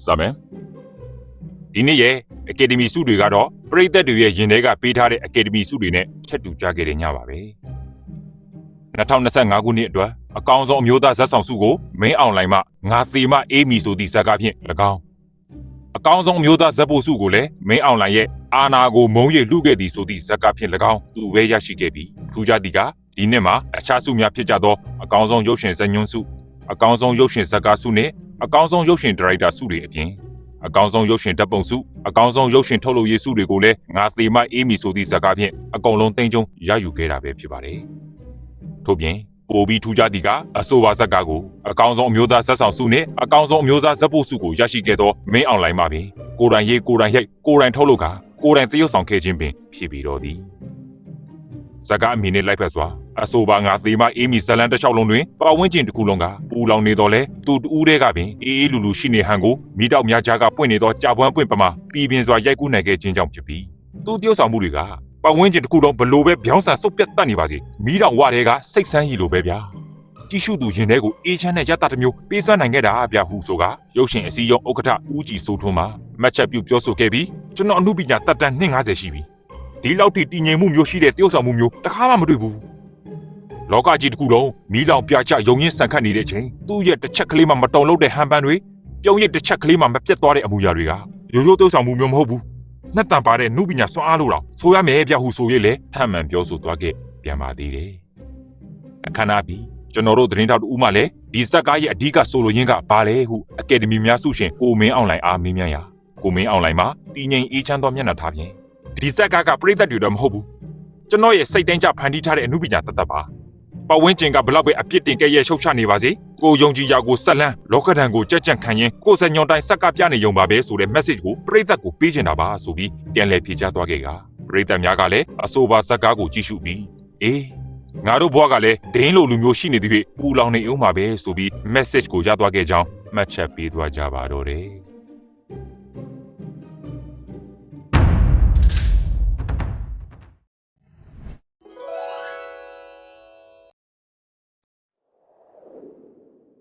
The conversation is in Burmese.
စမယ်ဒီနေ့ရဲ့အကယ်ဒမီစုတွေကတော့ပရိသတ်တွေရဲ့ရင်ထဲကပေးထားတဲ့အကယ်ဒမီစုတွေနဲ့ထပ်တူကြခဲ့တဲ့ညပါပဲ2025ခုနှစ်အတွက်အကောင်ဆုံးအမျိုးသားဇက်ဆောင်စုကိုမင်းအောင်လှိုင်မှငါသေမအေးမီဆိုသည့်ဇာတ်ကားဖြင့်၎င်းအကောင်ဆုံးအမျိုးသားဇက်ဖို့စုကိုလည်းမင်းအောင်လှိုင်ရဲ့အာနာကိုမုံရိပ်လူခဲ့သည်ဆိုသည့်ဇာတ်ကားဖြင့်၎င်းသူပဲရရှိခဲ့ပြီးထူးခြားသည်ကဒီနှစ်မှာအခြားစုများဖြစ်ကြသောအကောင်ဆုံးရုပ်ရှင်ဇာတ်ညွှန်းစုအကောင်ဆုံးရုပ်ရှင်ဇာတ်ကားစုနဲ့အကောင်ဆုံးရုပ်ရှင်ဒါရိုက်တာစုတွေအပြင်အကောင်ဆုံးရုပ်ရှင်ဓာတ်ပုံစုအကောင်ဆုံးရုပ်ရှင်ထုတ်လုပ်ရေးစုတွေကိုလည်းငါသေမအေးမီဆိုသည့်ဇာတ်ကားဖြင့်အကုန်လုံးသိမ်းကျုံရယူခဲ့တာပဲဖြစ်ပါတယ်ထို့ပြင်ပိုပြီးထူးခြားသည့်ကအဆိုပါဇာတ်ကားကိုအကောင်ဆုံးအမျိုးသားဇက်ဆောင်စုနဲ့အကောင်ဆုံးအမျိုးသားဇက်ဖို့စုကိုရရှိခဲ့သောမင်းအောင်လှိုင်မှပင်ကိုယ်တိုင်ရေးကိုယ်တိုင်ရိုက်ကိုယ်တိုင်ထုတ်လုပ်ကာကိုယ်တိုင်သရုပ်ဆောင်ခဲ့ခြင်းပင်ဖြစ်ပြီးတော့သည်ဇာတ်ကားအမည်နဲ့လိုက်ဖက်စွာအဆိုပါငါသေမအေးမီဇလန်တစ်လျှောက်လုံးတွင်ပတ်ဝန်းကျင်တစ်ခုလုံးကပူလောင်နေတော်လဲသူတူးတဲ့ကပင်အေးအေးလူလူရှိနေဟန်ကိုမိတောက်များကြားကပွင့်နေသောကြာပွမ်းပွင့်ပမာပြည်ပင်စွာရိုက်ကူးနိုင်ခဲ့ခြင်းကြောင့်ဖြစ်ပြီးသူတရုပ်ဆောင်မှုတွေကပတ်ဝန်းကျင်တစ်ခုလုံးဘလို့ပဲပြောင်းဆန်စုပ်ပြတ်တတ်နေပါစေမိတောင်ဝတဲ့ကစိတ်ဆန်းရည်လိုပဲဗျာကြည့်ရှုသူရင်ထဲကိုအေးချမ်းတဲ့ရတတစ်မျိုးပေးစွမ်းနိုင်ခဲ့တာဗျာဟုဆိုကရုပ်ရှင်အစည်းအရုံးဥက္ကဋ္ဌဦးကြည်စိုးထွန်းမှာမှတ်ချက်ပြုပြောဆိုခဲ့ပြီးကျွန်တော်အမှုပညာတက်တန်း250ရှိပြီဒီလောက်ထိတည်ငြိမ်မှုမျိုးရှိတဲ့တရုပ်ဆောင်မှုမျိုးတစ်ခါမှမတွေ့ဘူးလောကကြီးတစ်ခုလုံးမီးလောင်ပြချယုံရင်းဆန်ခတ်နေတဲ့အချိန်သူ့ရဲ့တစ်ချက်ကလေးမှမတုံလို့တဲ့ဟန်ပန်တွေပြုံးရစ်တစ်ချက်ကလေးမှမပြတ်သွားတဲ့အမူအရာတွေကရိုးရိုးတရုပ်ဆောင်မှုမျိုးမဟုတ်ဘူးနှစ်တန်ပါတဲ့နှုပညာစွမ်းအားလို့တော့ဆိုရမယ်ဗျဟုဆိုရဲလေထမှန်ပြောဆိုသွားခဲ့ပြန်ပါသေးတယ်အခမ်းအနားပြီးကျွန်တော်တို့သတင်းထောက်တို့ဦးမှလည်းဒီဇက်ကားရဲ့အဓိကဆိုလိုရင်းကဘာလဲဟုအကယ်ဒမီများစုရှင်ကိုမင်းအောင်လှိုင်အားမေးမြန်းရာကိုမင်းအောင်လှိုင်မှာတည်ငြိမ်အေးချမ်းသောမျက်နှာထားဖြင့်ဒီဇက်ကားကပရိသတ်တွေတော့မဟုတ်ဘူးကျွန်တော်ရဲ့စိတ်တိုင်းကြဖန်တီးထားတဲ့အမှုပညာတတ်ပါပတ်ဝန်းကျင်ကဘလောက်ပဲအပြစ်တင်ခဲ့ရရှုပ်ချနေပါစေကိုယုံကြည်ရာကိုဆက်လန်းလောကဓာတ်ကိုကြက်ကြက်ခံရင်ကိုယ်စညွန်တိုင်းဆက်ကပြနေုံပါပဲဆိုတဲ့ message ကိုပရိသတ်ကိုပေးချင်တာပါဆိုပြီးပြန်လည်ဖြေကြားသွားခဲ့ကပရိသတ်များကလည်းအဆိုပါဇက်ကားကိုကြည့်ရှုပြီးအေးငါတို့ဘွားကလည်းဒိန်းလိုလူမျိုးရှိနေသည်ဖြင့်ပူလောင်နေအောင်ပါပဲဆိုပြီး message ကိုရသွားခဲ့ကြောင်းမှတ်ချက်ပေးသွားကြပါတော့တယ်